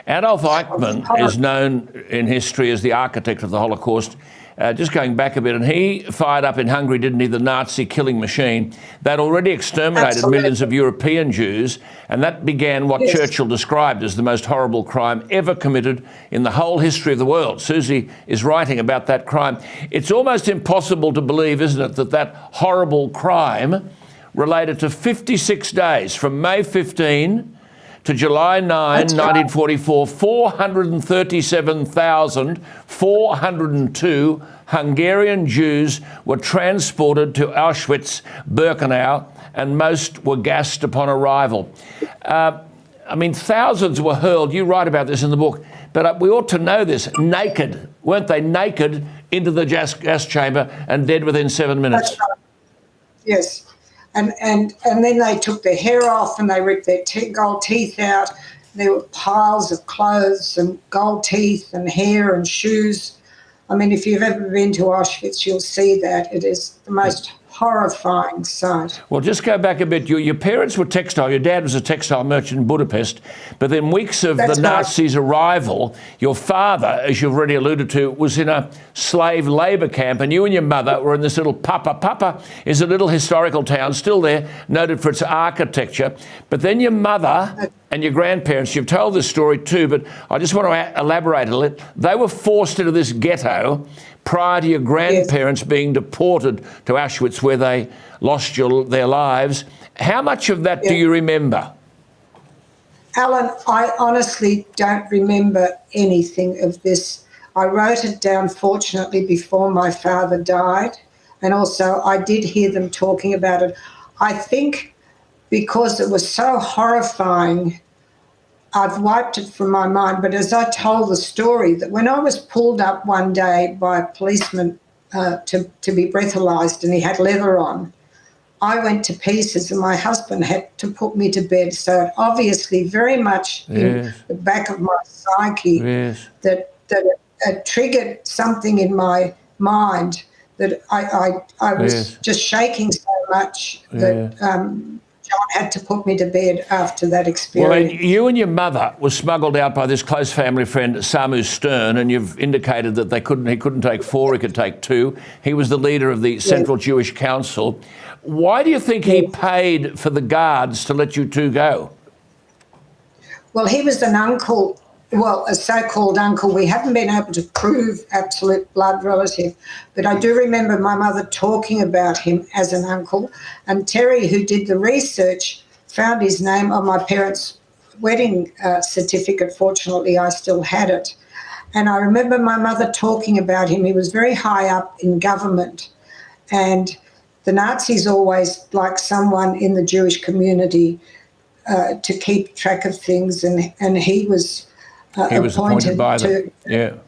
Adolf Eichmann is known in history as the architect of the Holocaust. Just going back a bit, and he fired up in Hungary, didn't he, the Nazi killing machine that already exterminated millions of European Jews, and that began what Churchill described as the most horrible crime ever committed in the whole history of the world. Suzi is writing about that crime. It's almost impossible to believe, isn't it, that that horrible crime related to 56 days, from May 15 to July 9, 1944, 437,402 Hungarian Jews were transported to Auschwitz-Birkenau, and most were gassed upon arrival. I mean, thousands were hurled, you write about this in the book, but we ought to know this, naked, weren't they, naked into the gas chamber and dead within 7 minutes? That's right. Yes. And then they took their hair off and they ripped their gold teeth out. There were piles of clothes and gold teeth and hair and shoes. I mean, if you've ever been to Auschwitz, you'll see that. It is the most horrifying sight. Well, just go back a bit. Your parents were textile. Your dad was a textile merchant in Budapest. But then weeks of the Nazis' arrival, your father, as you've already alluded to, was in a slave labour camp, and you and your mother were in this little Papa. Papa is a little historical town, still there, noted for its architecture. But then your mother and your grandparents, you've told this story too, but I just want to elaborate a little. They were forced into this ghetto prior to your grandparents being deported to Auschwitz, where they lost their lives. How much of that do you remember? Alan, I honestly don't remember anything of this. I wrote it down, fortunately, before my father died, and also I did hear them talking about it. I think because it was so horrifying, I've wiped it from my mind, but as I told the story, that when I was pulled up one day by a policeman to be breathalyzed and he had leather on, I went to pieces and my husband had to put me to bed. So it obviously very much in the back of my psyche that it triggered something in my mind that I was just shaking so much that John had to put me to bed after that experience. Well, you and your mother were smuggled out by this close family friend, Samu Stern, and you've indicated that he couldn't take 4, he could take 2. He was the leader of the Central Jewish Council. Why do you think he paid for the guards to let you two go? Well, he was an uncle, well, a so-called uncle. We haven't been able to prove absolute blood relative, but I do remember my mother talking about him as an uncle, and Terry, who did the research, found his name on my parents' wedding certificate. Fortunately, I still had it. And I remember my mother talking about him. He was very high up in government, and the Nazis always liked someone in the Jewish community to keep track of things, and he was appointed by them. to